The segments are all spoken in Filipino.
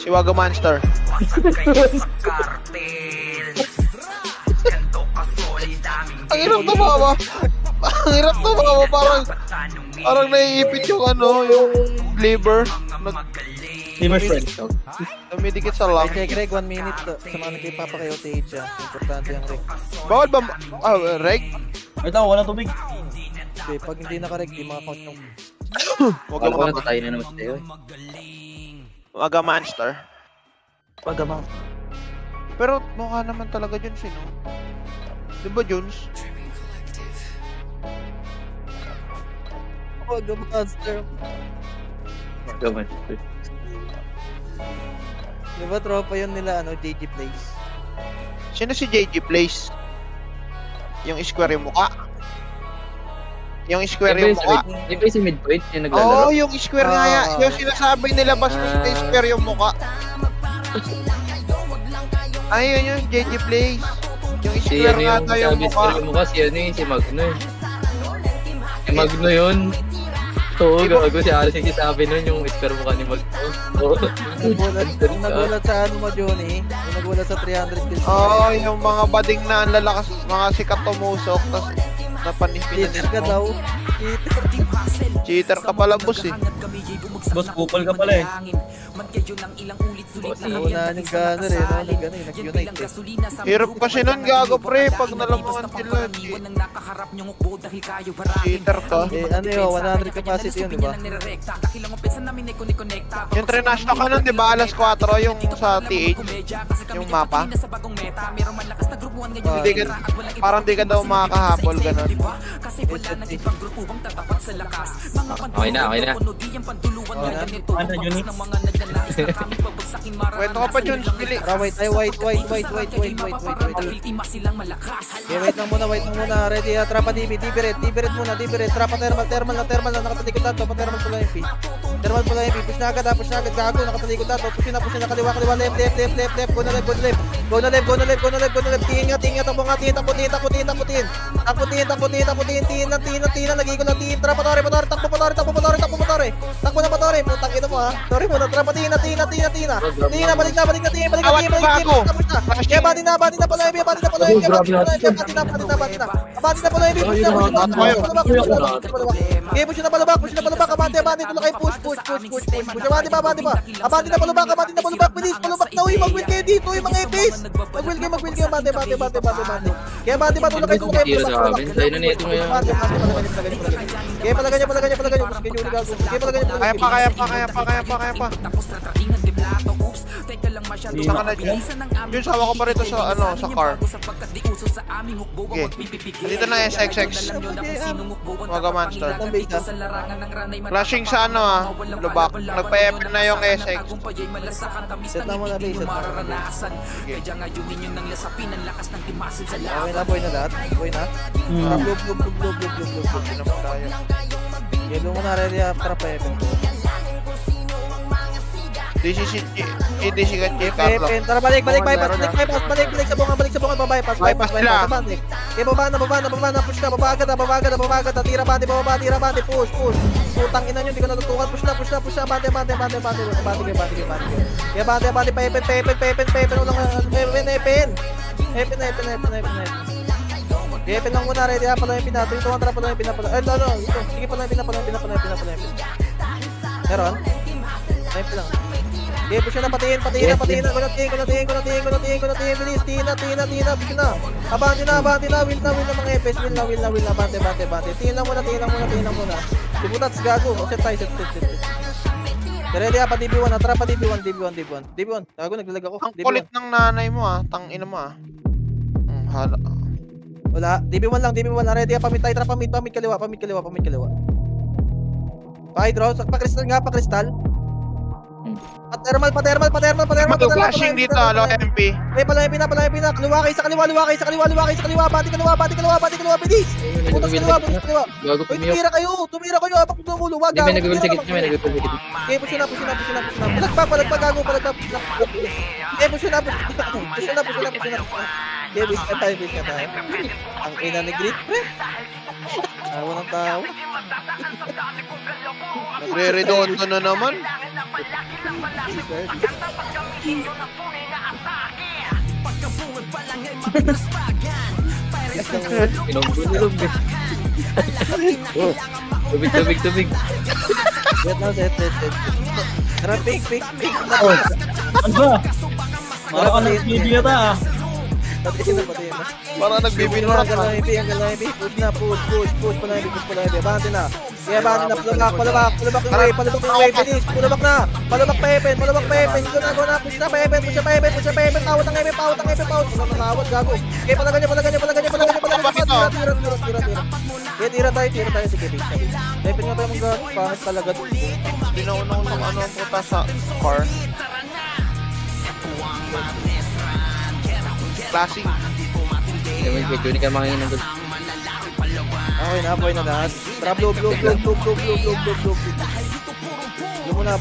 Si Waga Monster. Ang hirap tumawa. Ang hirap tumawa. Parang naiipit yung yung liver. Liver friend. Dumidikit sa lang. Okay, Greg, 1 minute. Sa mga nagpapakayo TH siya. Importante yung Reg. Bawal ba? Reg? Wait lang, walang tubig. Okay, pag hindi naka-Reg, di makakount yung... Huwag Wala ko na tayo na naman sa'yo. Waga Monster. Waga Monster. Pero mukha naman talaga Jones, no? Di ba Jones? Waga Monster. Waga Monster. Di ba tropa yun nila, JG Place? Sino si JG Place? Yung square yung mukha? Yung square yung mukha? Di ba yung midpoint yung naglalaro? Oo, yung square nga yan. Yung sinasabi nila basta yung square yung mukha. Ayun yung JG Place. Yung square nga tayo yung mukha. Si mukha, si Magno eh. Si Magno yun. Oo, gago si Aris yung sabi nun yung square mukha ni Magno. Nagulat sa mo, Johnny. Nagulat sa 300 kills. Oo, yung mga bading na ang lalakas, mga sikat tumusok, tapos napanipin na ka daw. Cheater ka pala, boss eh. Boss, kupal ka pala eh. Unahan yung gunner eh, nag-unite eh. Hirap kasi nun, gago pre, pag nalamangan sila. Cheater ka. Eh, 100 capacity yun, diba? Yung trinashta ka nun, diba, alas 4, yung sa TH, yung mapa. Parang di ka daw makakahabol, ganun. Okay na. Ano, Johnny? Kwento ka pa, Jones, pili. Wait. Okay, wait lang muna. Ready, trapa DB red muna. Trapa thermal na nakatalikod na to. Thermal pula MP. Push na agad, gago, nakatalikod na to. Push na kaliwa, left. Go na left. Tingin, taputin. Tina, nagigol lang, tiin. Trapa tore, takbo motore. Putang ina mo ha. Sorry mo, trapa tina. Tina, balik na. Kaya bati na pala, push na palabak, abante, tulak kayo, push. Abante na palabak, bilis, palabak na, mag-win kayo dito, yung mga epis. Mag-win kayo, abante. Kaya bati, tulak kayo, kaya palaganyan. Kaya pa. Saka na dyan. Yun, sawa ko pa rito sa, sa car. Okay. Dito na SXX. Waga Monster. Flashing sa lubak. Nagpa-epic na yung SX. Set na muna base. Okay. Okay na, boy na lahat. Boy na. Blue. Yellow mo na, ready after pa-epic. DC ka Carlo. Tara, balik sa bunga, bypass sila. Okay, baba na, push na, baba agad, tira bante, push. Putang ina nyo, di ko natutukan, push na, bante, bante, pepen, ulang, epen. Epen lang muna, ready, pala yung pinato, ito, tara pala yung pinapala, ito, sige pala yung pinapala. Meron? Epen lang. Okay, push na, patiin na, kunatiin, bilis, tina, push na. Abante na, will na mga epes, will na, bante. Tiin lang muna. Dibutats, gago, set tayo, set. Ready pa, DB1, atara pa, DB1. Gago, naglalag ako. Ang kulit ng nanay mo tangina mo hala. Wala, DB1 lang, ready pa, mid tayo, pamid kaliwa. Pa-hydro, pa-kristal. Pa-thermal. Flashing dito, low MP. Okay, pala MP na. Kaliwa kayo sa kaliwa. Bati kaliwa, bilis. Putas kaliwa. Tumira kayo. Apak lumuluwag. Hindi, may nagagawin sa gitna. Okay, push na. Palag pa, gago. Okay, push na. Okay, wish ka tayo. Ang ina ni Grit, pre. Awa ng tao. Nagre-redondo na naman. Ilog. Tubig. Set now, set. Tara, pick. Ano ba? Para ka ng video ta ah. Pati na. Parang nagbibinurat Ang galang MP. Push na, push pala MP. Abante na. Kaya abante na, palabak yung wave, finish. Palabak na. Palabak pa Epen. Go na. Push na pa Epen. Tawad ang MP. Tawad, gago. Kaya palagan niya. Tira tayo. Sige, Epen nga tayo mag pangit talaga. Pinaunang ng ano ang puta sa car. Classic. Medyo hindi ka makingin ng Okay na, boy na lahat. Tara, blow. Blow muna.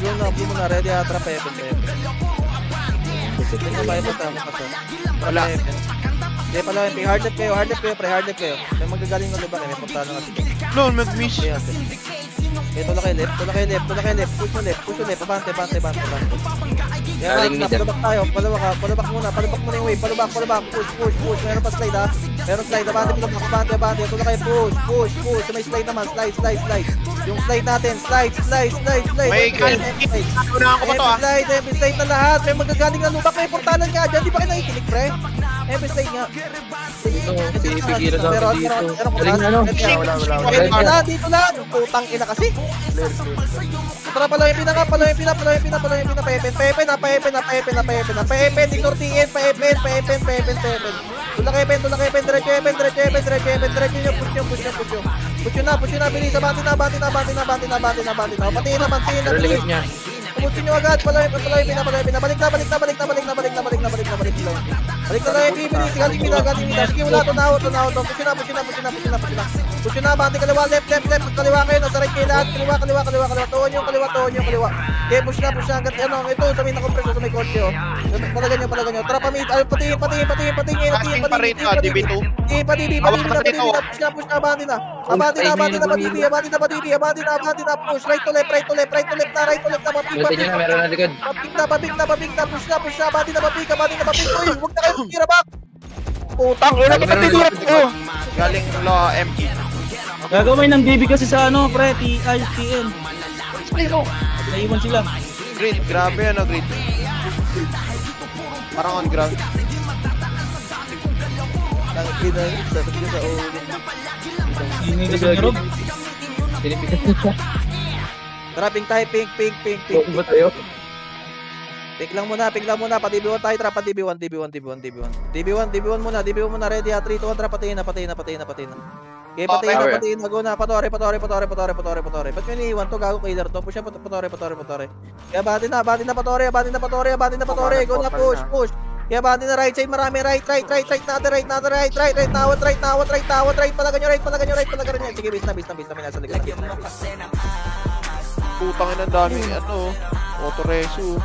Ready, trap Epen. Tingnan ba Epen tama ka to? Wala. Hindi pala, hard left kayo. May magagaling ng lubak, may punta na kasi. No, mag-miss. Tulak kayo left. Push mo left. Abante. Galing mid. Palabak tayo. Palabak muna yung wave. Palabak. Push. Meron pa slide ha. Abante. Tulak kayo. Push. May slide naman. Slide. Yung slide natin. Slide. May unahan ko pa to ah. Slide na lahat. May magagaling ng lubak. May puntanan ka dyan. Di ba kayo nakikinig, pre? Slide nga. Pigilan ako dito. Galing na no? Wala. Dito lang. Putang ina kasi. Tara pala yung pinaka. Pepen. Ignore TN. Pepen. Tulak Epen. Diretso Epen. Push nyo na. Bilis. Abante na. Patiin na. Pero ligas niya. Pumuntin nyo agad. Balik na. Balik na lang yung bibilis. Galing mida. Sige, wala. Tunaw. Push na. Abante kaliwa. Left. Kaliwa kayo. Nasa right kayo lahat. Kaliwa. Tuon yung kaliwa. Okay, push na. Hanggat ito. Sa may nakompreso. Sa may kotse. Palagan nyo. Tara, patiin. Patiin. Casting pa rin DB2. Push na. Abante na. Push. Right to left na. Meron na likod. Papik na. Push na. Abante na. Papik. Uy, huwag na kayo tira back. Putang ina kita tira ko. Galing law MP. Gagawin ng DB kasi sa ano, pre, TN. Naiwan sila. Grid, grabe ano grid. Parang on ground. Tangina, sabi ko sa ulo. Hinigas ni Rob. Sinipikan niya. Tara, pink tayo, pink. Ba tayo? Pink lang muna. Pa DB1 tayo, tara, pa DB1 muna, ready ha, 3, 2, 1, tara, patiin na. Okay, patiin na, go na, patore. Ba't nyo iniiwan to, gago killer to, push na, patore. Kaya bati na, patore, go na, push. Kaya bati na, right side, marami, right, natin, right, nawat, palagan nyo. Sige, bis na, may nasa likod. Putang ina, dami, Autoresu.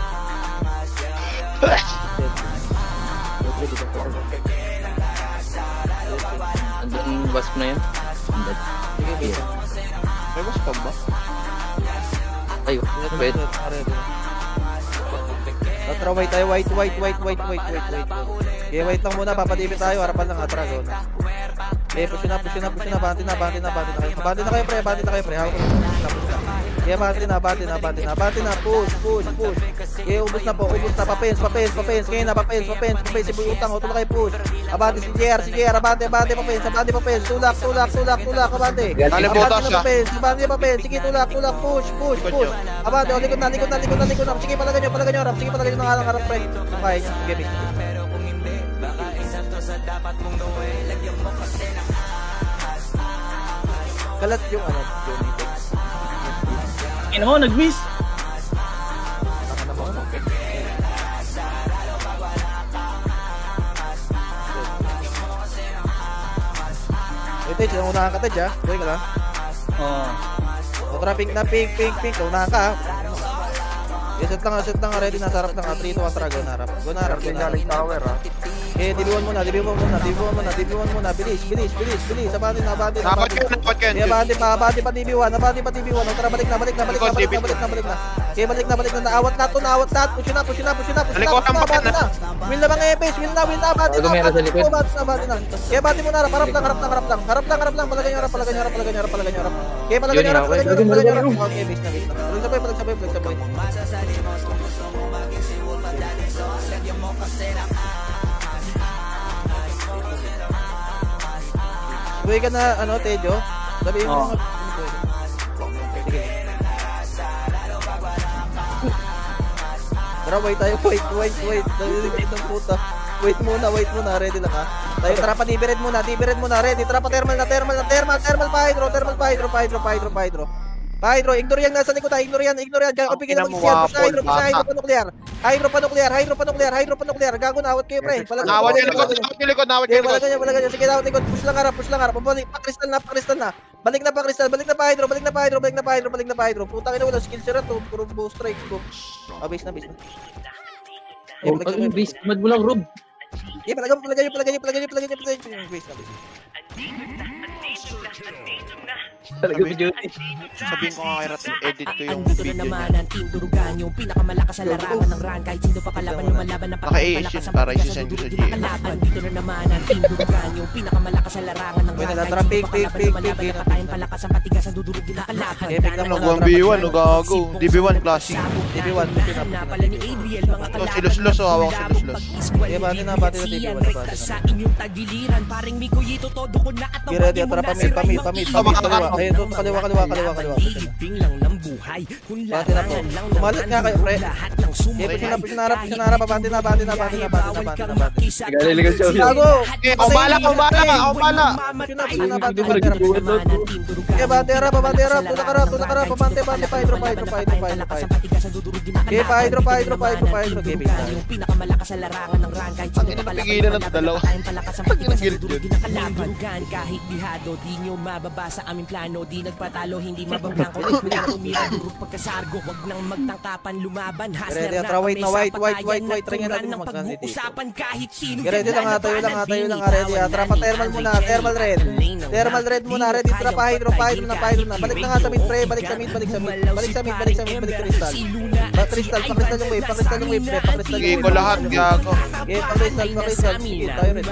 Andun yung wasp na yan. Sige, bis. May mas pa ba? Ay, wait. Tara, white tayo, white. Okay, white lang muna, papadibit tayo, harapan lang, atragon. Okay, push na, bante na kayo, pre, hawak ko na. Okay, bante na, push. Okay, ubos na, papens, ngayon na, papens, si Buyutang, tulak kayo, push. Abante si JR, abante, papens, tulak, abante. Papens, sige, tulak, push. Abante, likod na, sige, palagan nyo, rap, ng harap, pre. Okay, sige, big. Kalat yung Ino mo, nag-miss. Ito, unahan ka Tej, ha? Buhay ka lang. Oo. O tara, pink na, pink. Unahan ka, ha? Set lang, ready na, sarap lang, 3, 2, 1, tara, go na harap. Go na harap. Tower ah. DB1 muna, bilis. Abatin na. Dapat ka yun. Abante pa DB1. Tara, balik na. Okay, balik na. Naawat na. Push na. Alikuran pa ka na. Win na mga epes, win na. Abante na. Okay, abante mo na, harap lang. Palagay nyo harap. Okay, palagay nyo harap. Okay, base na. Pagsabay. Buhay ka na, Tejo? Sabihin mo. Sige. Tara, wait tayo. Wait. Naliligit ng puta. Wait muna. Ready lang ha. Tayo, tara pa, DB-red muna. Ready. Tara pa, thermal pa, hydro. Hydro, ignore yan nasa likod ha. Ignore yan. Diyan ako bigyan ng mag-siyan. Push na hydro pa nuclear. Gago na, awat kayo pre. Nawat yung likod. Palagay nyo. Sige, nawat likod. Push lang harap. Pa-crystal na. Balik na pa hydro. Putang ina, wala skill sira to. Puro bow strike ko. Base na. Base, mad mo lang, Rob. Palagay nyo. Base na. Talaga video. Sabihin ko nga kay Rat, edit ko yung Andito video na naman niya. ang Team Durugan, yung pinakamalakas sa larangan ng run. Kahit sino pa kalaban, lumalaban na Naka-AS yun para isisend ko sa GM. Andito na naman ang Team Durugan, yung pinakamalakas sa larangan ng run. Wala, Kahit tara, sino pig, pa kalaban, lumalaban na patayin palakas ang patigas ang dudurugin na kalaban. Nag 1v1, gago. DB1 classic. DB1, na pala ni Adriel, mga kalaban. Silos-los, hawak silos-los. Bati na, DB1. Sa inyong tagiliran, paring Mikuyito, todo ko na at Ready, tara, pamit. Ayun, kaliwa. Iliping lang ng buhay. Kung Bati na po. larangan lang Tumalit nga kayo, pre. lahat ng sumuhay. Push na harap. Bati na. Galiligad siya. Gago! Ako bala. Okay, bati harap. Tulak harap. Pabante, hydro. Okay, hydro. Okay, base na. Yung pinakamalakas sa larangan ng run. Kahit Ang ina, napigilan ng dalawa. Pag ginagilid yun. Kalaban kahit bihado, di nyo mababasa aming plano. Di nagpatalo, hindi mabablanko. Kaya tumira durog pagkasargo. Wag nang magtangkapan, lumaban. Hasler Ready, na tara, white na, may white. sapatayan. Try natin Nagturan ng mag-ganti dito. pag-uusapan kahit sino. Ready lang ha, tayo lang. Ready ha. Tara pa, thermal muna. Thermal red muna. Ready, tara pa, hydro na. Balik na nga sa mid, pre. Balik sa mid. Crystal yung wave, pre. Sige ko lahat, gago. Okay, pa-crystal. Sige, tayo red.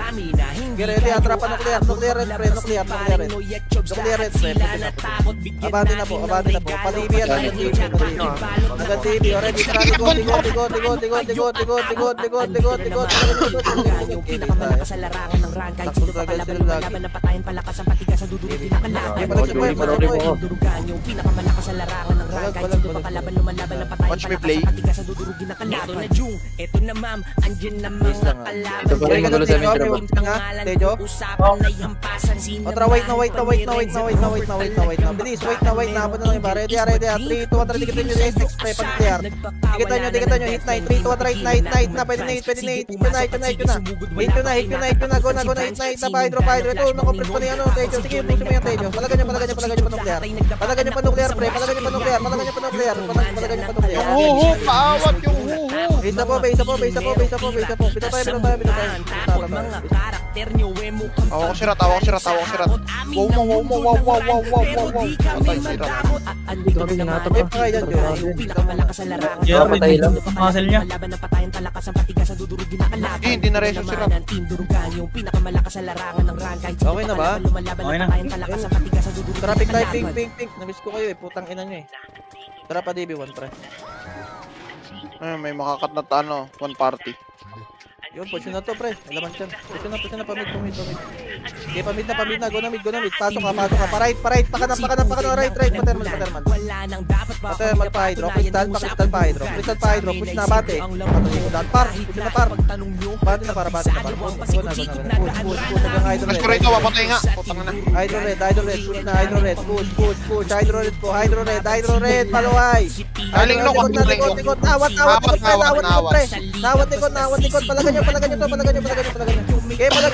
Okay, ready ha. Tara pa, nuclear red, pre. Nuclear red, pre. Abante na po. Pa-TV yan. Hanggang TV. Already, tara, tigot. Yung pinakamalakas sa larangan ng run. Kahit sino pa kalaban, lumalaban na patayin palakas ang patigas sa dudurugin na kalaban. Durugan, yung pinakamalakas sa larangan ng run. Kahit sino pa kalaban, lumalaban na patayin Watch me palakas play. ang patigas sa dudurugin na kalaban. Ito na Jung, ito na ma'am, andyan na mga kalaban. Ito pa rin magulo sa amin, Trevor. Tejo? Usapan na ihampasan, sino Tara, wait na. Bilis, wait na. Abot na lang iba. Ready ha. 3, 2, 1, dikit nyo yung SX, pre. Pag-clear. Dikit nyo. Hit 9. 3, 2, 1, right na. Pwede na hit. Hit nyo na. Go na. Hit na. Pa-hydro. Ito, nakompress pa niya. Tejo. Sige, puso mo yan, Tejo. Palagay nyo pa nuclear, pre. Palagay nyo pa nuclear. Huhu, paawat yung huhu. Base po. Bita tayo. mga karakter nyo, Ako ko sirat. Wow. Patay sirat. Andito na naman yung pinakamalakas sa larangan. Yeah, Patay lang. Muscle niya. Laban ng patayan palakas ang patigas sa dudurugin na kalaban. Hindi na reso sirat. Ng Team Durugan, yung pinakamalakas sa larangan ng run. Kahit Okay na ba? lumalaban Okay ng na. patayan palakas ang patigas sa dudurugin na Traffic tayo, kalaban. pink. Namiss ko kayo eh. Putang ina nyo eh. Tara pa, DB1, pre. May makakat na one party. Yun, push na to, pre. Alaman dyan. Push na, pamid. Okay, pamid na. Go na mid. Pasok ka. Pa-right. Pa right. Pa-thermal. Wala nang dapat pa. Pa-thermal pa hydro. Crystal pa hydro. Push na, bate. Push na, par. Bate na, para. Push. Hanggang hydro Mas red. ko rito, wapatay nga. Putang na. Hydro red. Push na, hydro red. Push. Hydro red. Paluway. Galing lokot. Nawat, pre. Nawat likod. Palagay nyo, Okay, palag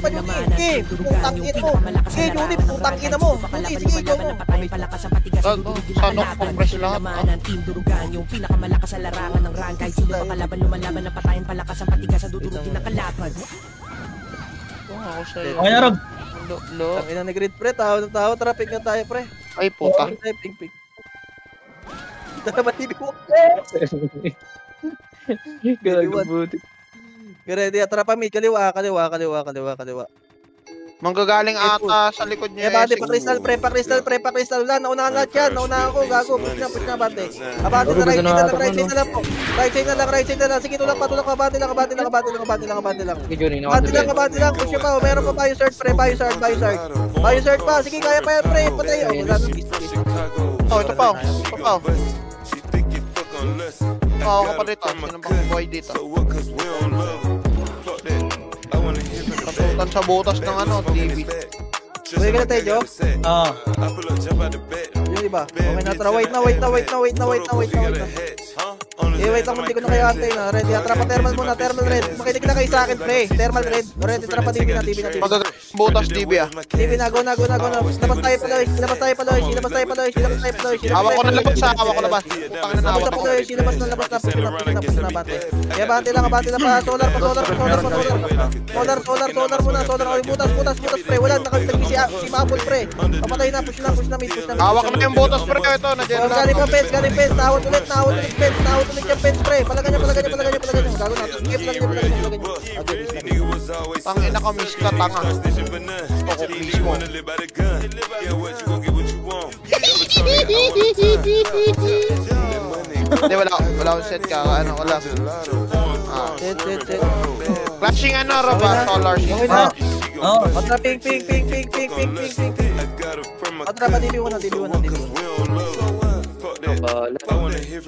pa yung okay, putang ina mo. Okay, unit, putang ina mo. Okay, sige, go mo. Sana compress lahat. Yung pinakamalakas sa larangan ng rank. Kahit sino pa kalaban, lumalaban ng patayan, palakas ang patigas sa dudurugin ng kalaban. Ako sa'yo. Okay na, Rob. Ang ina ni Grid pre, tao ng tao, traffic na tayo pre. Ay, puta. Ping. Dapat TV ko. Gagabuti. Ready, atara pa mid, kaliwa. Manggagaling ata sa likod niya. Bante, pa-crystal pre. Wala, naunahan lahat yan. Naunahan ako, gago. Push na, bante. Abante na, right side na lang po. Right side na lang. Sige, tulak pa. Abante lang. Abante lang. Push nyo pa. Meron pa bio search, pre. Bio search pa. Sige, kaya pa yan, pre. Patay. Oh, ito pa. Ako pa dito. Sino bang boy dito? Patutan sa butas ng TV. Pwede ka na tayo, Jo? Oo. Yun, diba? Okay na, tara. Wait na. Wait lang, hindi ko na kayo antay na. Ready, trapa thermal muna, thermal red. Makinig na kayo sa akin, pre. Thermal red. Ready, trapa TV na. Butas TV ah. TV na, go na. Labas tayo pa, Loish. Hawak ko na labas. Putang na nawat ako. Labas na, bante. Kaya bante lang pa. Solar muna. Butas, pre. Wala, nakalitag si Mapple, pre. Papatay na, push na, mid. Hawak na yung butas pre. Ito, nandiyan na. Galing fence. Tahot ulit yung fence, pre. Palagan niya. Gago na. Skip lang niya. Tangina ka, miss ka, tanga. Ako mismo. Hindi, wala akong set ka. Wala. Set. Flashing Roba, solar shield. Okay na. Patra, ping. Patra pa, TV1 na.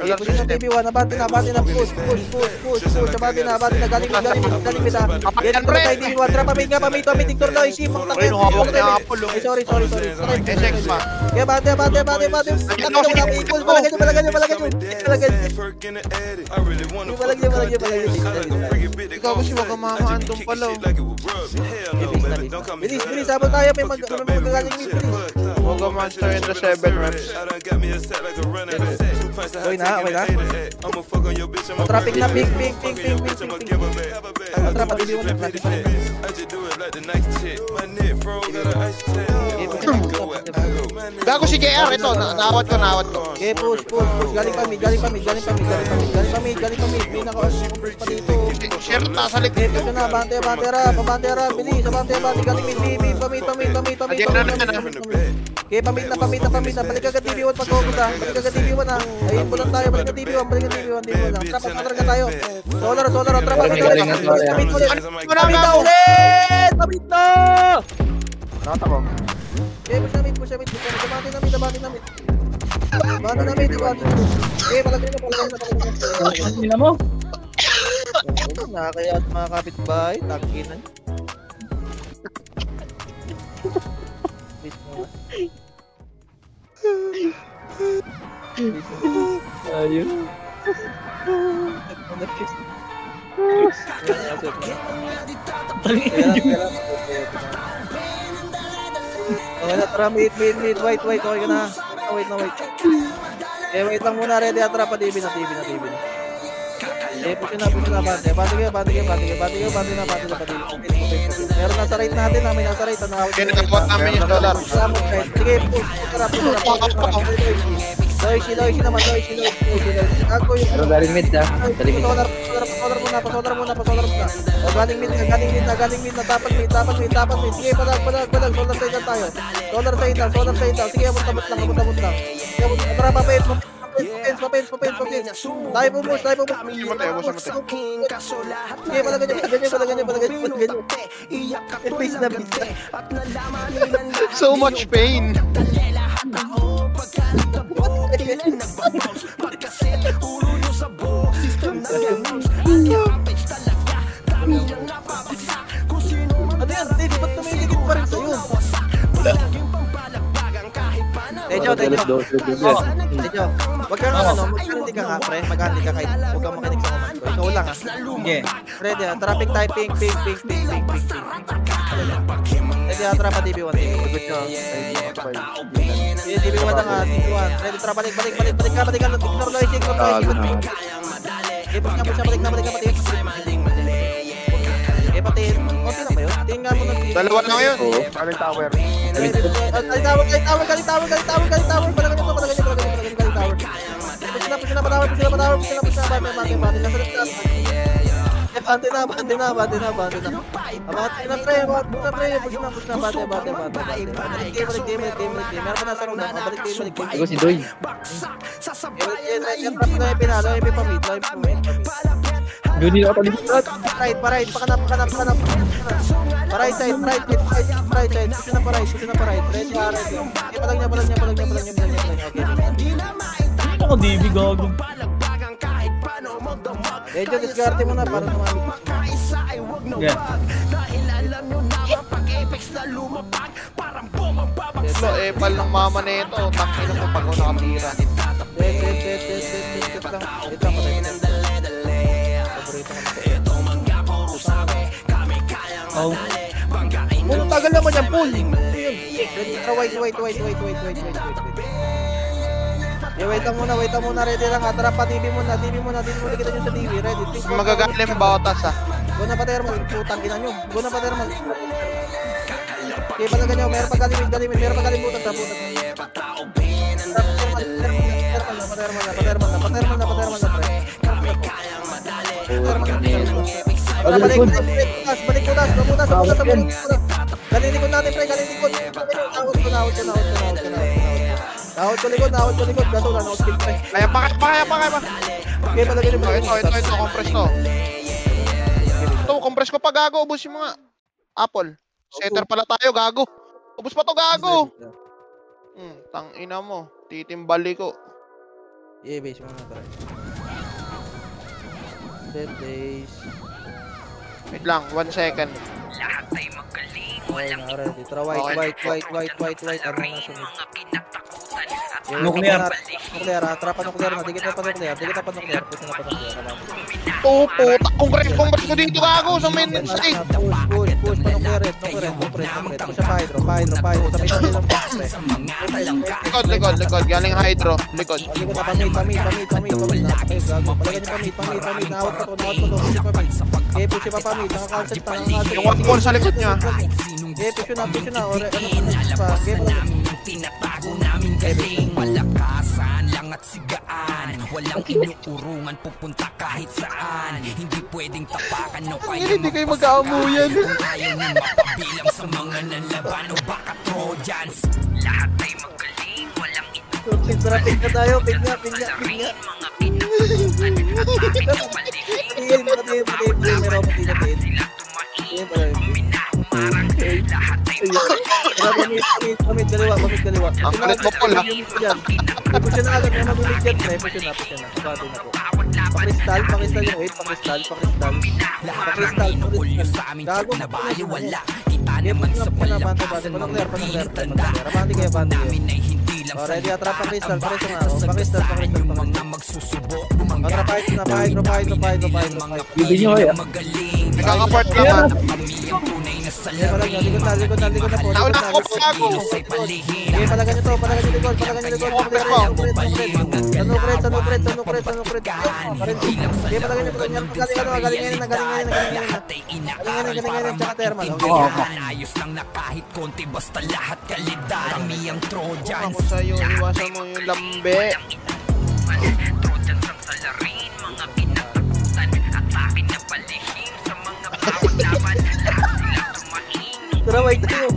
Push na TV1, abante na, push. Abante na, galing bita. Yan pre. TV1, trapa mid nga, pamito, Victor Loy, si pang takit. Ay, sorry. SX pa. Kaya bante. Ikaw kasi wag kang mamahan doon pala. Bilis, sabon tayo, may magagaling mid, bilis. Wag ang monster in the 7 reps. Okay na. Traffic na, ping. Trapa, TV1 na, traffic na. Gago si JR, ito, nawat ko. Okay, push. Galing pa mid. May naka-push pa dito. Share na sa likod. Okay, push na, abante ra. Bilis, abante, galing mid. Pamit. Okay, pamit na. Balik agad TV1 pag-focus ha. Ayun mo lang tayo, balik agad TV1 lang. Trapa ka tayo. Solar, trapa ka tayo. Pamit na! Nakatabog. Okay, push na mid. Abante na mid. Okay, palagay na. Tingnan mo. Nakakaya at mga kapitbahay, tangkinan. Ayun. Okay na, tara, mid, wait, okay ka na. Wait. Okay, wait lang muna, ready, atara pa, TV na. Okay, push na, bante na. Meron nasa right natin, may nasa right, Kaya nakabuhat namin yung dollar. Sige, push, tara. Loishi naman. Ako yung... Pero galing mid ha. Pasolar muna. O, galing mid na. Tapat mid. Sige, palag. Solar side lang tayo. Solar side lang. Sige, abot lang. Tara, papens. Tayo pumus. Sige, palagan. Face na. So much pain. Ano yan? Dave, ba't tumiligid pa rin sa'yo? Tejo. Wag kang maghandi ka nga, pre. Maghandi ka kahit huwag kang makinig sa command ko. Kulang ah. Sige. Ready ah, traffic typing, ping. Ready ah, trapa DB1. DB1 na nga, DB1. Ready, trapa, balik ka. Ignore noise. Push na, balik ka, patiin. Patiin. Konti lang ba yun? Tingnan mo na. Dalawa lang yun. Galing tower. Galing tower. Palagan nyo. Push na, patawar. Bante na. Abante na, pre. Push na, bante. Balik. Meron pa nasa room na. Balik. Ako si Doy. Trap na yung pinalo, yung pamit. Doon nila ako lipat. Right, pakanap. Right side. Push na pa right. Ready. Palag niya. Okay. Ako, DB, gago. Medyo discarte mo na para naman. Yeah. Ito, epal ng mama na ito. Tangin mo pag ako nakapira. Wait lang. Patay na. Oh. Tagal naman yan, pull. Wait. Wait lang muna, ready lang ha. Tara pa, TV mo na, kita nyo sa TV, ready. Magagaling baotas ah. Go na pa, Thermal, putang ina nyo. Go na pa, Thermal. Okay, palaga nyo, meron pa kalimutan sa putan. Patermal na, pre. Balik butas. Galilikod natin, pre, galilikod. Nahod ko likod. Gasulan, nahod skill, pre. Kaya pa. Okay, palagay nyo. Ito, compress to. Ito, compress ko pa, gago. Ubus yung mga apple. Setter pala tayo, gago. Ubus pa to, gago. Tang ina mo. Titimbali ko. Yeah, base mo na, pre. Dead days. Wait lang, 1 second. Okay, already. Tara, white. Ano na sunod? Nuclear. Trapa nuclear na. Dikit na pa nuclear. Push na pa nuclear. Oh, puta. Compress ko dito, gago. Sa main side. Push pa nuclear. Push pa hydro. Sa may side lang pa. Likod. Galing hydro. Likod. Likod na pamit. Gago. Palagay niyo pamit. Nawat pa to. Push pa pamit. Naka-concept pa. Yung 1 ball sa likod niya. Push na. Or ano pa. Tinatago namin galing malakasan lang at sigaan. Walang inuurungan pupunta kahit saan. Hindi pwedeng tapakan o kaya Hindi kayo mag-aamuyan. ayaw nyo mapabilang sa mga nanlaban o baka Trojans. Lahat ay magaling, walang inuurungan. Traffic na tayo. Pinga. Mga pinagkuhan at aking palihim. Sila tumain, kuminahumarang. Lahat ay Pamit kaliwa. Ang kulit mo, Paul, ha? Push na agad. May magulit yan, pre. Push na. Sabado na po. Pakristal yung wait. Pakristal. Gago. Wala kita naman sa palakasan mga pinagtanda namin ay hindi lang sa ready, atrap ang crystal. Pakristal. mga magsusubok bumangga Bibi nyo kaya. magaling Nagkakapart naman. kami ang tunay na salarin Likod na po. Nauna ko, gago. ay palihim Okay, palagan nyo likod. Sanukret. Okay, palagan nyo. Galing ngayon. Tsaka thermal. ayos lang na kahit konti basta lahat kalidad kami ang Trojans Ako sa'yo, iwasan mo yung lambe. Trojans ang salarin mga kinatakutan at akin na palihim sa mga bawat laban sila tumain Tara, wait tayo.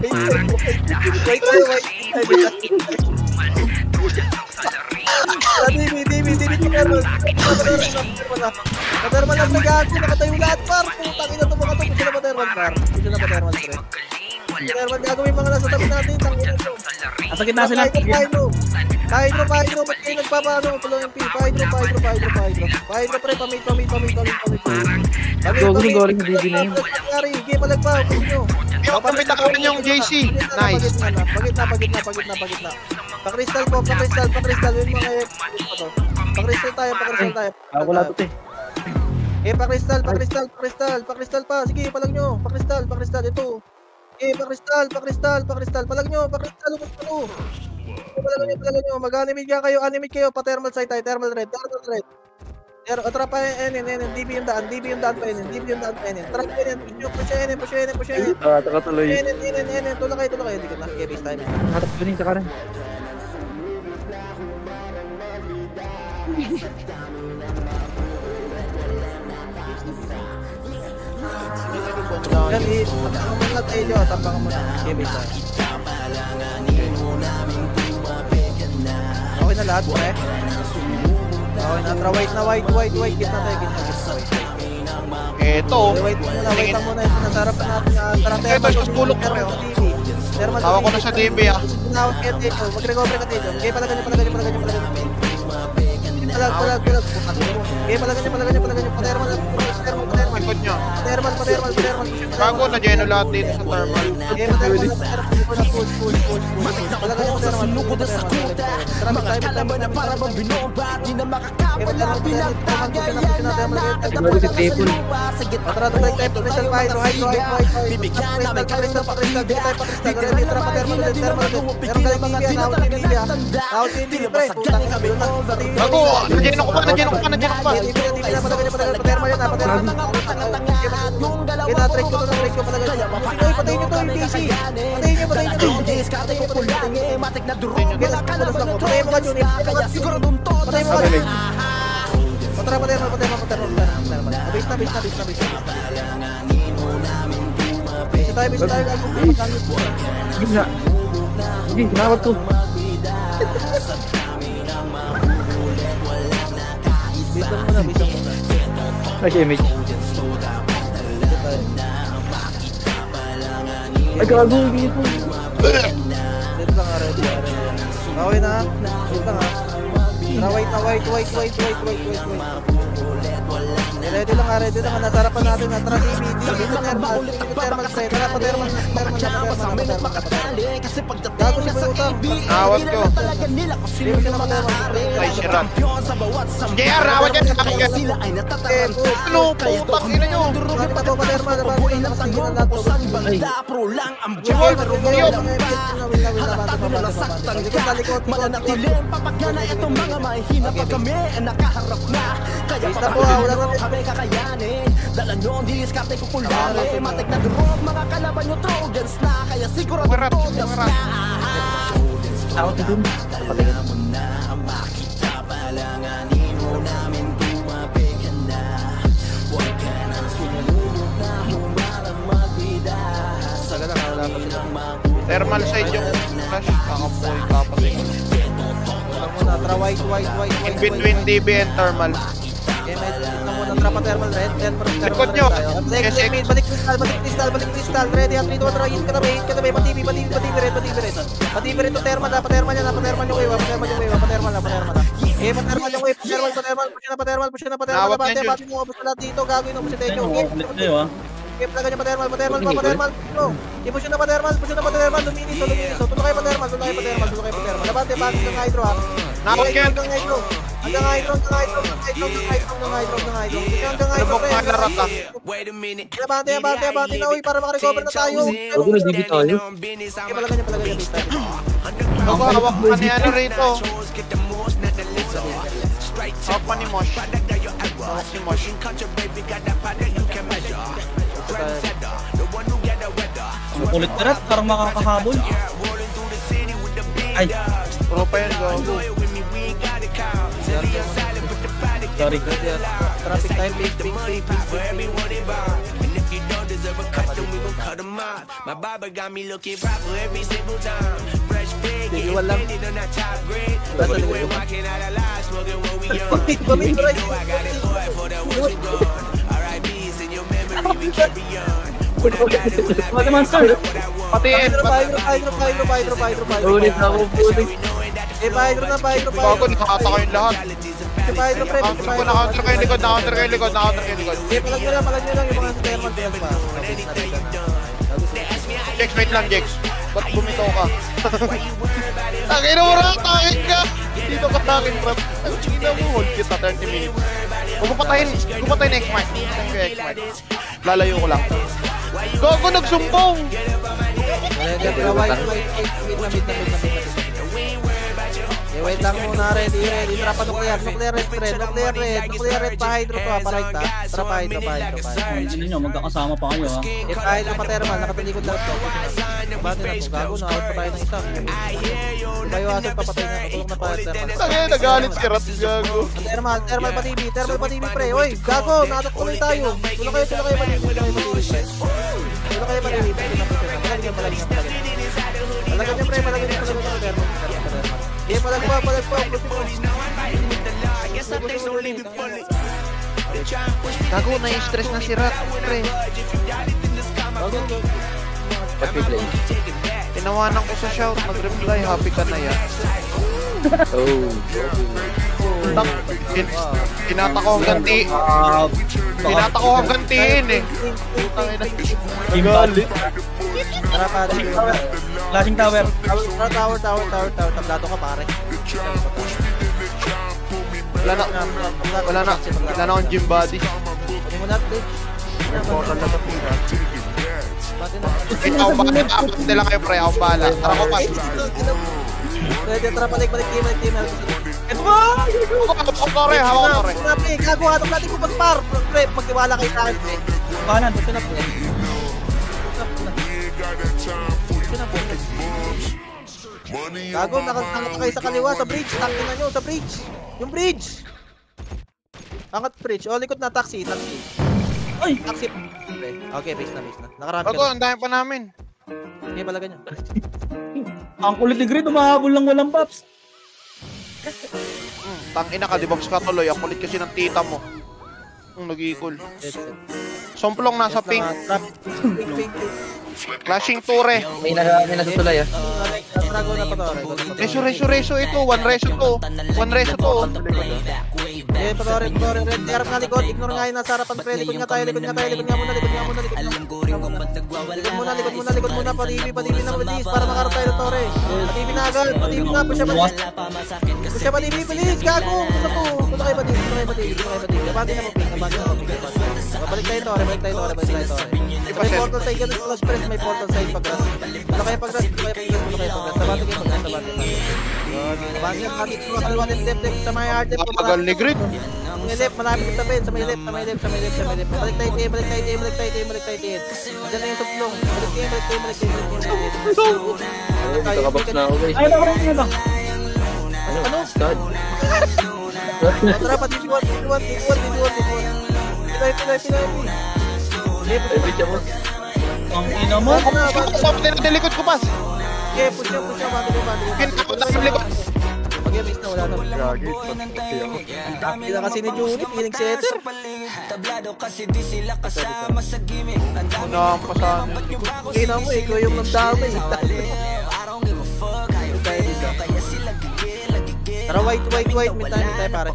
Patermal lang nag-aati, nakatayo lahat par. Putang ina to mga to. Puso na patermal par. Pre. Patermal gagawin mga nasa tabi natin. Tangina to. Nasa gitna sila. Hydro. Ba't kayo nagpapaano? Tulong MP. Hydro pre. Pamit. Goring DB na yun. Hige, palagpa. Puso. Kapit ako rin yung JC. Nice. Pagitna. Pakristal po. Yung mga pakristal tayo. Ako lahat ito eh. Pa-crystal pa. Sige, palag nyo. Pa-crystal, ito. Pa-crystal. Palag nyo. Palag nyo. Mag-animate kayo. Pa-thermal site tayo. Thermal red. Trap pa DB yung daan pa NN. Trap pa NN. Push NN. Takatuloy. NN. Tulak kayo. Hindi ko nakikibase tayo. Harap ko rin sa kanan. Yan, tapang mo na tayo. Tapang mo na. Kibase tayo. Okay na lahat, pre. Okay na, white. Gitna tayo. Eto. Wait muna. Ito, nasarapan natin. Ito, sa bulok ko rin. Tawa ko na sa DB ah. Mag-recover ka dito. Okay, palagan nyo. Palag. Patermal. Likod nyo. Patermal. Bago na geno lahat dito sa thermal. Okay, patermal. Push. Palagan nyo patermal. Mga kalaban na para bang binomba, di na makakapala pinagtagay. Crystal white. Bibigyan namin kayo ng pakita. Mga di na talaga natanda. Di na masagyan kami overload. Bago, nagyeno ko pa. Kinatrek ko. Kaya mapatay nyo to yung PC. Patay nyo. Diskarte ko pulang matik na durog. Wala kalaban ng tropa. Kaya siguro dun to. Patay mo. Bisa tayo. Gila. Sige, kinawat ko. Bisa muna. Ay, image. Ay, gago. Dito. Dito lang, ready. Okay na. Dito lang, white. Ready lang. Nasarapan natin na trap DB. Thermal spray. Thermal. Gago si Butang. Awat ko. Ay, sirat. JR, awat yan. Ano, putang ina nyo. Mananatiling papagana itong mga mahihina pag kami nakaharap na. Kaya papagano kami kakayanin. Dala nyo ang diskarte ko pulali. Matik na durog mga kalaban nyo Trojans na. Kaya siguro Trojans na. Ako to dun. Patingin. Thermal side yung flash. Kakapoy, kapatid. White. In between DB and thermal. Okay, muna trap thermal red. Likod nyo. Balik crystal. Ready, 3, 2, 1, hit katabi. Pati red. To thermal na. Patermal yung wave. Patermal na. Okay, patermal yung wave. Patermal. Push na. Bati mo. Push na lahat dito. Gagawin mo si Tenyo. Okay, palaga niya patermal. I-push na patermal. Luminis. Tulog kayo patermal. Labate, bakit ng hydro ha? Nakakit. Hanggang hydro. Lubok na larat ah. Labate na uy para makarecover na tayo. Bago na DB tayo. Okay, palaga niya. Bago, hawak pa niya na rito. Hawak pa ni Mosh. Makulit na rin, parang makakahabol. Ay, Pro pa yan, gago. sorry. Traffic time, ping. Iwan lang. What monster? Patiin. Ulit ako, putik. Hydro na. Bago, nakakata kayong lahat. Hydro, pre. Na-counter kayo likod. Palag nyo lang yung mga thermal pa. Jex, wait lang, Jex. Ba't bumitaw ka? Takin mo rin, takin ka! dito ka sa akin, bro. Hindi mo hold kita 30 minutes. Kung patayin X-Mart. Patayin ko X-Mart. Lalayo ko lang. Gago, nagsumbong! Wait lang muna, ready. Trapa nuclear red, pa-hydro pa, pa-right ha. Tara pa-hydro. Hindi nyo, magkakasama pa kayo ha. Pa-hydro pa thermal, nakatalikod lang ito. Bati na po, gago na, out pa tayo ng isa. Kayo asal papatay na, tulog na pa-thermal. Tangin, nagalit si Rat, gago. Thermal pa TV, pre. Oy, gago, nakatak tuloy tayo. Tulo kayo pa TV, Malagan niya, pre, malagan niya thermal. Iya, palag pa. Gago, na-stress na si Rat, pre. Tinawanan ko sa shout, nag-reply, happy ka na yan. Kinata ko hanggang tiin eh. Galit. Tara pa, Flashing tower. Tower. Tablado ka, pare. Wala na akong gym body. Hindi mo na, bitch. Portal na sa pira. Ikaw ba? Hindi lang kayo, pre. Ako bala. Tara ko pa. Pwede, tara, balik team. Ito ba? Hawak ko rin. Gago, atong natin ko pag-par. Pre, magtiwala kayo sa akin, pre. Kanan. Ito na, pre. Gago, nakangat kayo sa kaliwa, sa bridge. Tangin na nyo, sa bridge. Yung bridge. Angat bridge. O, likod na, taxi. Ay! Taxi. Okay, base na. Nakarami Gago, ang dami pa namin. Okay, pala ganyan. Ang kulit ni Grid, umahabol lang walang pops. Tangina ka, di-box ka tuloy. Ang kulit kasi ng tita mo. Nag-equal. Somplong nasa pink. Pink. Clashing ture. May natutulay ah. Drago na pa to. Reso ito. 1 reso to. Eh, patore. Red, harap na likod. Ignore nga yun nasa harapan, pre. Likod nga tayo. Likod muna. Likod muna. Padibi na bilis. Para makarap tayo ng tore. Padibi na agad. Padibi na. Push siya padibi. Bilis. Gago. Punta kayo padibi. Nabati na mo, pink. Balik tayo tore. May portal side ka na press. May portal side pag-ras. Wala kayo pag-ras. Sabati kayo pag-ras. Nabati ko kalwa ng depth sa may hard depth. Tagal ni Grid. May left, malapit sa tapin. Sa may left. Balik tayo team. Diyan na yung suplong. Balik tayo. Nakabox na ako guys. Ay, nakarang ito. Ano? Scott. Tara pa, T1. Ay, bitch ako. Ang ina mo. Sabi na likod ko pas. Okay, push siya. Pinakot na yung likod. Mag-miss na, wala na. Hindi na kasi ni Juni, feeling setter. Unahan pa sana. Ina mo, ikaw yung nagdamay. Tara, white. May tayo, pare.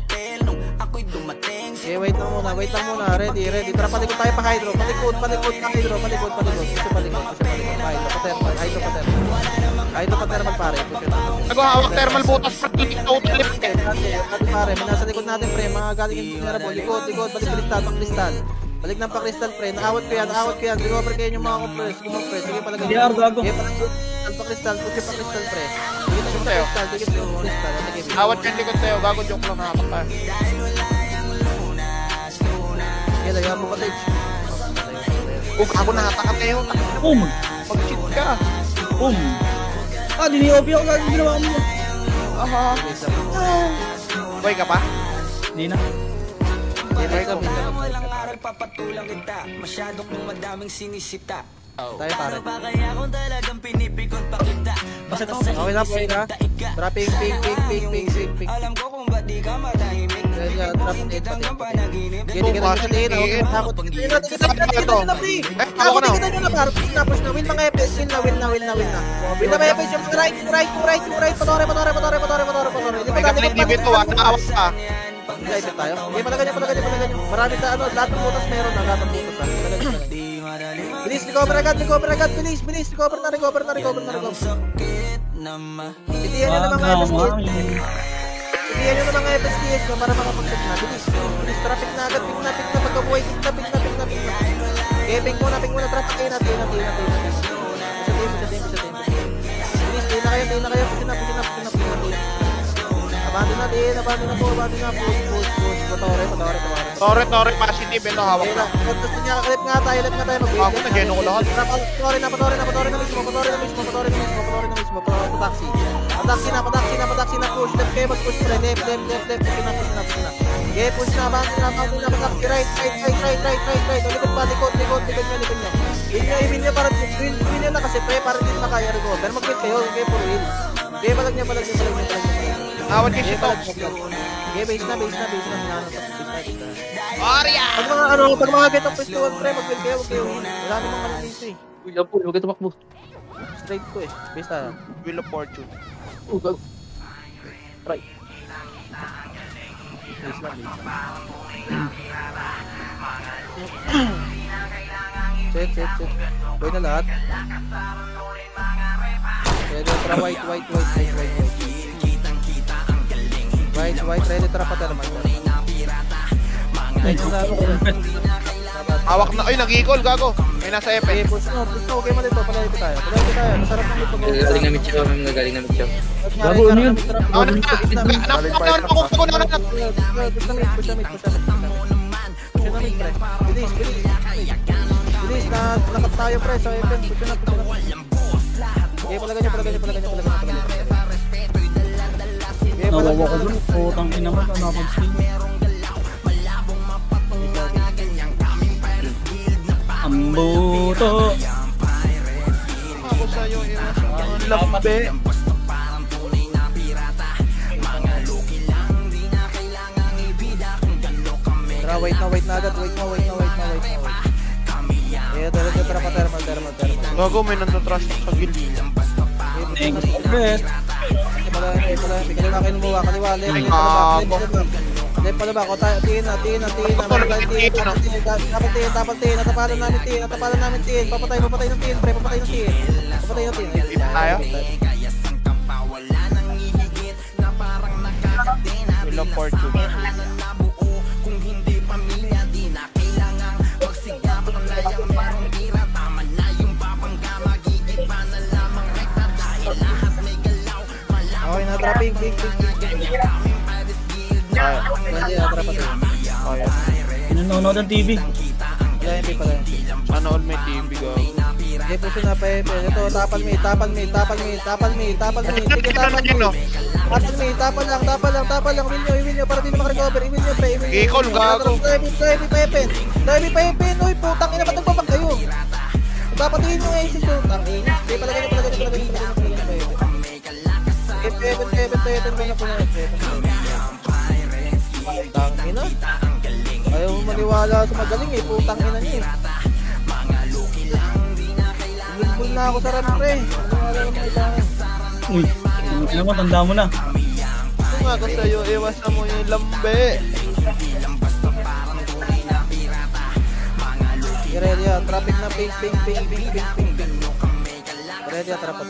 Okay, wait lang muna. Ready. Tara, palikod tayo pa hydro. Palikod pa hydro. Kasi palikod. Hydro pa thermal, pare. Nag-hawak thermal butas pa. Totally. Pare, may nasa likod natin, pre. Mga galing yung vulnerable. Likod. Balik kristal. Balik ng pa-kristal, pre. Naawat ko yan. Recover kayo yung mga compress. Sige, palagay. DR, gago. Okay, pa-kristal. Push yung pa-kristal, pre. Dikit yung kristal. Awat yung likod tayo. Gago, joke lang nakakapal. Okay, lagyan mo cottage. Ako nakatakat kayo. Mag-cheat ka. Dini-OP ako gagawin ginawa mo. Aha. Boy ka pa? Hindi na. Tayo, pare. Basta ito. Okay na. Tara, ping. Alam ko kung ba't di ka matahimik. Gini ka sa tingin. Huwag kang takot. Win mga epes. Win na. Win na mga epes. Yung right. Patore. May kapilin dito. Nakawak ka. Live tayo. Okay, palaganyan. Marami ta, lahat ng butas meron na. Bilis, recover agad. Bilis. Recover na. Hindi yan na mga epes. Ibihan nyo na mga FSTS nyo para makapag-check na. Bilis. Bilis. Traffic na agad. Ping na. Pagkabuhay. Ping na. Okay, ping muna. Traffic kayo na. Bilis. Tayo na kayo. Pusin na. Abandon na. Push. Tore, positive. Ito, hawak na. Gusto niya, clip nga tayo. Ako na, geno ko lahat. Patore na mismo. Taxi na, push. Left kayo, mag-push pre. Left. Push na. Okay, push na, abandon na, taxi. Right. Likod niya. Imin niya para, win niya na kasi pre, para din makaya recover. Mag-win kayo, okay, for real. Okay, balag niya. Awad kayo siya. Okay, base na. Arya! Pag mga getong pwestuhan pre, mag-win kayo, okay. Wala namang kami dito eh. Uy, Lampol, huwag ka tumakbo. Straight ko eh. Base na. Wheel of Fortune. Gago. Right. Base lang. Set. Boy na lahat. Ready, tara white. White, ready, tara patermal. Hawak na. Ay, nag-equal, gago. May nasa Okay, F. push no. Okay, mali to. Palayo tayo. Masarap ng ito. Galing namin siya, galing namin siya. Gago, ano yun? Push na mid, pre. Bilis, nakat tayo pre sa event. Push na. Okay, palagan niya. Nawawa ko dun. Putang ina mo. Nakapag-spin. Ambuto. Ako sa'yo, lambe. Tara, wait na agad. Tara pa thermal. Gago, may nandotrust sa gilid. Thanks for the best. Kaliwa kayo lumuwa. Kaliwa, left palaba. Tiin na. Dapat tiin. Natapalan namin tiin. Papatay ng tiin, pre. Papatay ng tiin. Tayo? Wheel of Fortune. Okay na, trapping. Hindi na, trapa tayo. Nanonood ng TV. MP pala. Sana all may TV, gago. Okay, push na pa MP. Ito, tapal me. Sige, tapal lang. Iwin nyo, para di na makarecover. Iwin nyo, pre. Equal, gago. Dahil pa Epen. Uy, putang ina, ba't nagpapag kayo? Dapatiin nyo nga yung putang ina. Okay, palagay nyo. Putang ina. Ayaw mo maniwala sa magaling eh. Putang ina niya eh. Bulbul na ako sa run pre. Maniwala naman kailangan. Uy, ano mo, tanda mo na. Ito nga ko sa'yo, iwasan mo yung lambe. Ready ah, traffic na ping. Ready ah, traffic.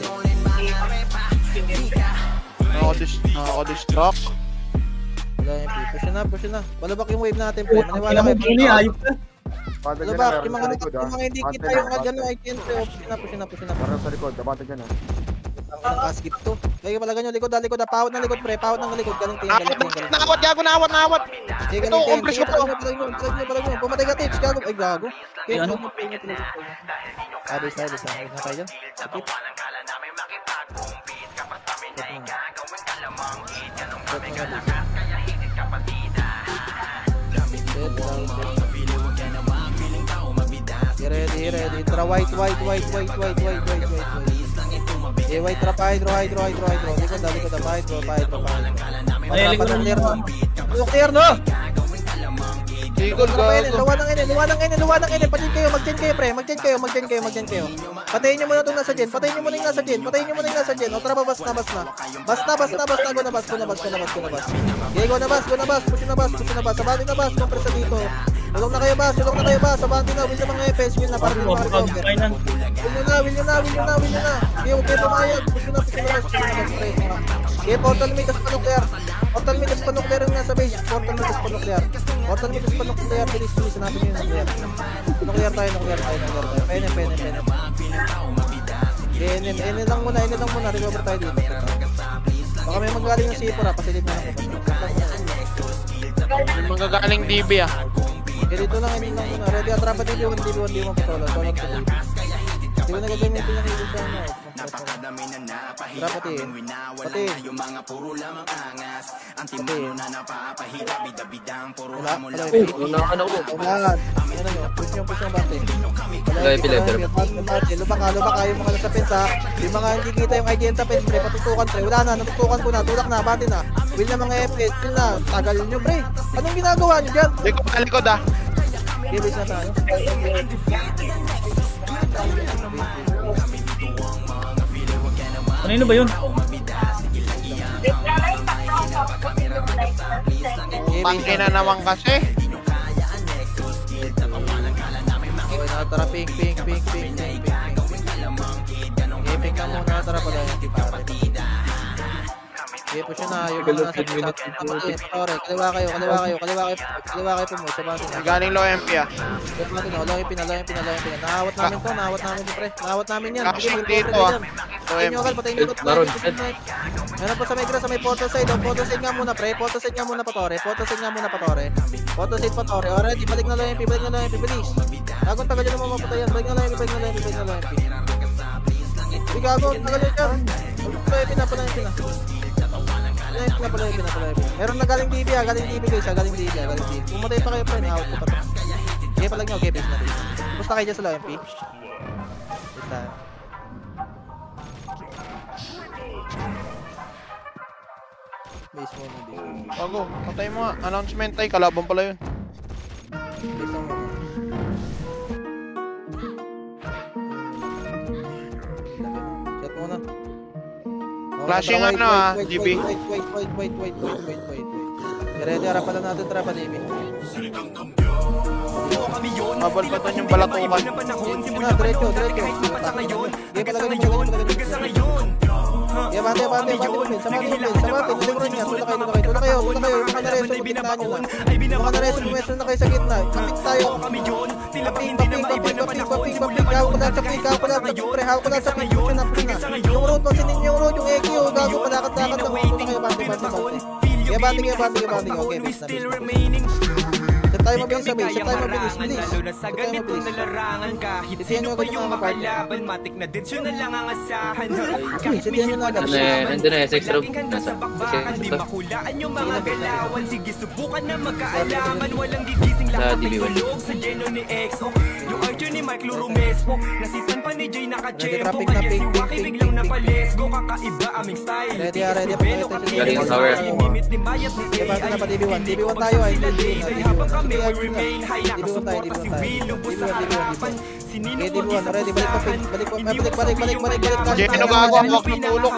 Nakaka-distract. Wala yung P. Push na. Balabak yung wave natin pre. Maniwala Ano mo, kayo. Bunny, ayop ka. Balabak, yung mga hindi kita yung gano'n ay kinse. Push na. Para sa likod, dapat dyan ah. Ang kaskip to. Kaya pala ganyan, likod. Pawat ng likod pre. Pawat ng likod. Galing. Nawat, gago, nawat. Sige, Ito, compress ko po. Balagyan. Pumatay ka tips. Gago. Ay, gago. Kaya ano? Abis na tayo. Skip. Ready. Tara white. Eh, white trap, hydro. Likod na, hydro. Ay, likod na. Clear no? Equal, gago. Luwa ng ene. Mag-chain kayo, pre. Mag-chain kayo. Patayin nyo muna itong nasa gen. Patayin nyo muna yung nasa gen. O, tara, bas na. Go na bas. Okay, go na bas. Push na bas. Sabati na bas. Compress na dito. Tulong na kayo bas. Sabati na. Win na mga FS. Win na. Para din mga recover. Win nyo na. Okay, pumayag. Push na bas, pre. Okay, portal may kas pa-nuclear. Portal may kas pa-nuclear yung nasa base. Portal may kas pa-nuclear. Portal may kas pa-nuclear. Bilis, hanapin nyo yung nuclear. Nuclear tayo. Pene. Ene lang muna. Recover tayo dito. Baka may magaling ng C4 pasilip na ako. May magagaling DB ah. Kaya dito lang, ene lang muna. Ready, atrapa DB 1 patola. Di ba nagagamitin yung hilo sa ano? Tara, patiin. Wala. Unahan ako. Wala. Yan ano, push yung bante. Lubak ka yung mga nasa pins ha. Yung mga hindi kita yung ID sa pins pre, patutukan pre. Wala na, natutukan ko na, tulak na, bante na. Will na mga FPS, will na, tagal nyo pre. Anong ginagawa nyo dyan? Likod ah. Gibis na tayo. Kanino ba yun? Tangke na naman kasi. Okay, tara pink. Pink ka muna, tara pala yung tipare. Okay, push na, yung mga nasa patore. Kaliwa kayo po mo, sa base na. Galing low MP ah. Low MP na. Nahawat namin to, pre. Nahawat namin yan. Cashing dito ah. Low MP. Patayin nyo ka. Meron po sa may grass, sa may photo side. Photo side nga muna, pre. Photo side nga muna, patore. Already, balik na low MP, bilis. Gagawin tagal nyo naman mapatayan. Balik na low MP. Hindi gago, tagal nyo dyan. Low MP na pala yung pina. Meron na galing DB guys, galing DB. Pumatay pa kayo pre, na-out ko pa to. Okay pa lang nyo, okay, base na. Basta kayo dyan sa low MP. Basta. Base mo na, Bago, patay mo nga. Announcement ay, kalaban pala yun. Base mo na. Chat mo na. Flashing ano ah, GB. Wait. Ready, harapan na natin trapa, DB. Mabal pa doon yung balatukan. Diretso. Game pala ganun. Yeah, bante. Sa bante. Tulak kayo. Yung mga nareso, bigtaan nyo na. Yung mga nareso, pumeso na kayo sa gitna. Kapit tayo. Paping. Hawak ko lang sa pink. Push na. Yung road, magsinin yung road, yung EQ. Gago, palakat-lakat na. Tulak kayo, bante. Yeah, bante. Okay, base na. Set tayo mabilis sa base. Bilis. Sa ganito nalarangan kahit sino pa yung makalaban, matik na ditsyo na lang ang asahan. Kahit may hiwa ng Nandun na, sex room. Nasa bakbakan, di makulaan yung mga galawan. Sige, subukan na magkaalaman. Walang gigising lahat matulog sa geno ni EXO. Yung archer ni Mike Lurumespo, nasitan pa ni Jay Nakachempo. Kaya si Waki biglang napalesgo. Kakaiba aming style. Ready. Galing tower. Mimit ni Mayat ni Bante na pa, DB1 tayo. habang kami will remain high. Nakasuporta si Will, lubos sa harapan. Sinino ko di sa Ready, pustahan. balik. Jeno gago, huwag ng tulok.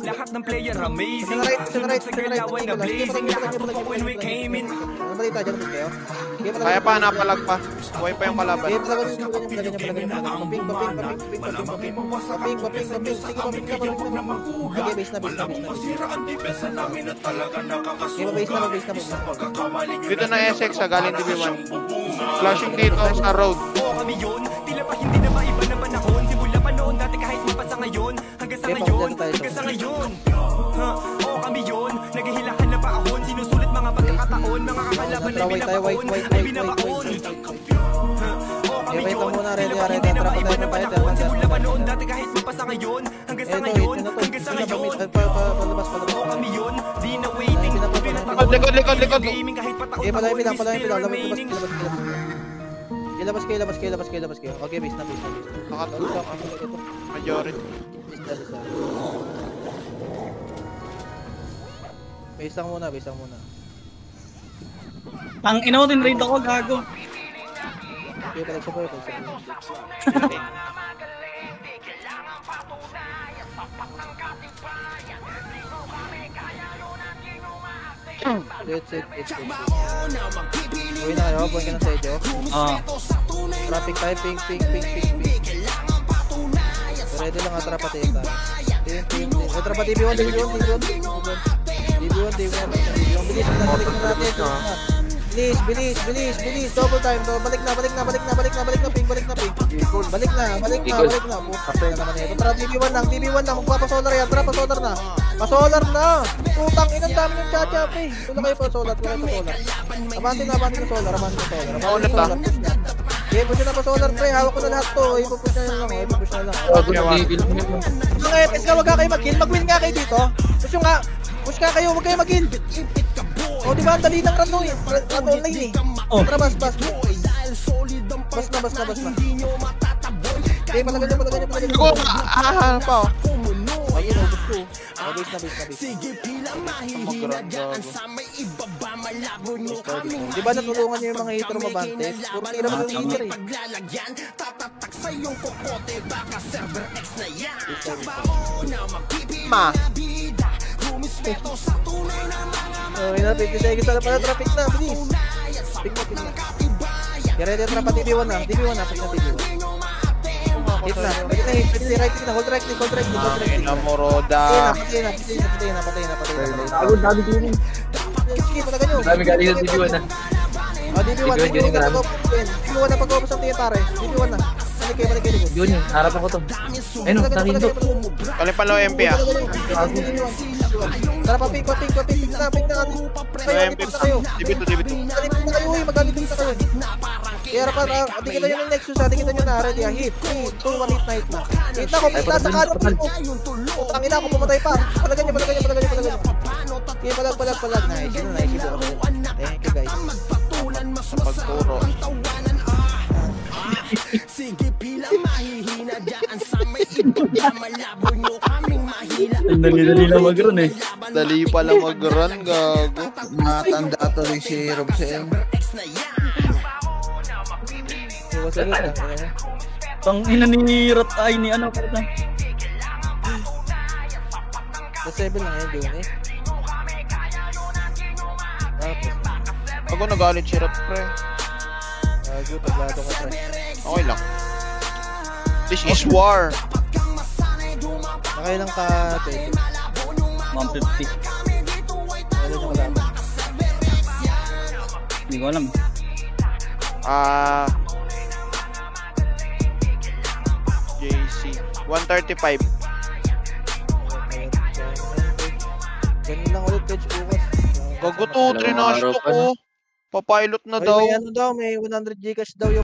Lahat ng player amazing. Sa galawan na blazing. Lahat totoo when we came in. Kaya pa, napalag pa. Buhay pa yung kalaban. Dito na SX sa galing DB1. Flashing dito sa road. Oo kami yun. Tila pa hindi na maiba na panahon. Simula pa noon dati kahit mapasa ngayon. Hanggang sa ngayon. Oo kami yun. Naghihilahan na paahon. Sinusulit mga pagkakataon. Mga kakalaban ay binabaon. Ay binabaon. Oo kami yun. Tila pa hindi na maiba na panahon. Simula pa noon dati kahit mapasa ngayon. Hanggang sa ngayon. Oo kami yun. Di na waiting. Likod. Gaming kahit pataon. Labas kayo. Okay, base na. Nakatulog. Majority. Base lang muna. Ang ina mo, tinrate ako, gago. Okay, balik sa point. Set. Uwi na kayo, buwan ka ng sedyo. Traffic tayo, ping. Ready lang, atrapate tayo. May tropa DB1. Bilis na natin. Bilis. Double time. Balik na. Ping. Balik na. Puta naman ito. Tara, DB1 lang. Magpapasolar yan. Tara, pasolar na. Putang inang dami ng chacha, eh. Ito na kayo pasolar. Abante na solar. Okay, push na pasolar, pre. Hawak ko na lahat to. Ipupush na lang. Mga etes ka, wag ka kayo mag-kill. Mag-win nga kayo dito. Push ka kayo, wag kayo mag-kill. O, diba? Ang dali ng run eh. Run online eh. Tara, bas. Bas na. Okay, palagan nyo. Ako, pa oh. Ayun, ubus ko. Base na. Diba natulungan nyo yung mga hater mabante? Puro tira mo yung hater eh. Ma. Okay na, 50 seconds na pala. Traffic na, bilis. Pick na. Kaya ready ang trapa, DB1 na. Pick na DB1. Hit na. Right click na. Hold right click. Namoroda. Patay na. Dami din. Sige, patagan nyo. Dami galing ng DB1 na. DB1 na pag-ubos ang tingin pare. DB1 na. Balik kayo. Yun, harapan ko to. Ayun, nakindot. Kalipalo MP ah. Tara pa, pick na. MP. DB2. Nalipin na kayo, maglalipin na kayo. Kaya pa, kita nyo ng Nexus, kita nyo na, ready, hit, 2, 1, hit na. Hit na ko, nasa kanan po. Ang ina ko, pumatay pa. Palagan nyo. Okay, palag. Nice, yun. Thank you guys. Pagturo. Ang dali lang mag-run eh. Dali pala mag-run, gago. Matanda tuloy si Robsem. Pang ina ni Ratay ni ano pa ito. Sa 7 lang yan, June eh. Ako nagalit si Rap, pre. Gago, taglado ka, pre. Okay lang. This is war. Nakailang ka, Teddy. 150. Ano nyo wala? Hindi ko alam. JC 135. Ganun lang ulit, Teddy, bukas. Gago to, trinash to ko. Papilot na daw. May ano daw, may 100 Gcash daw yung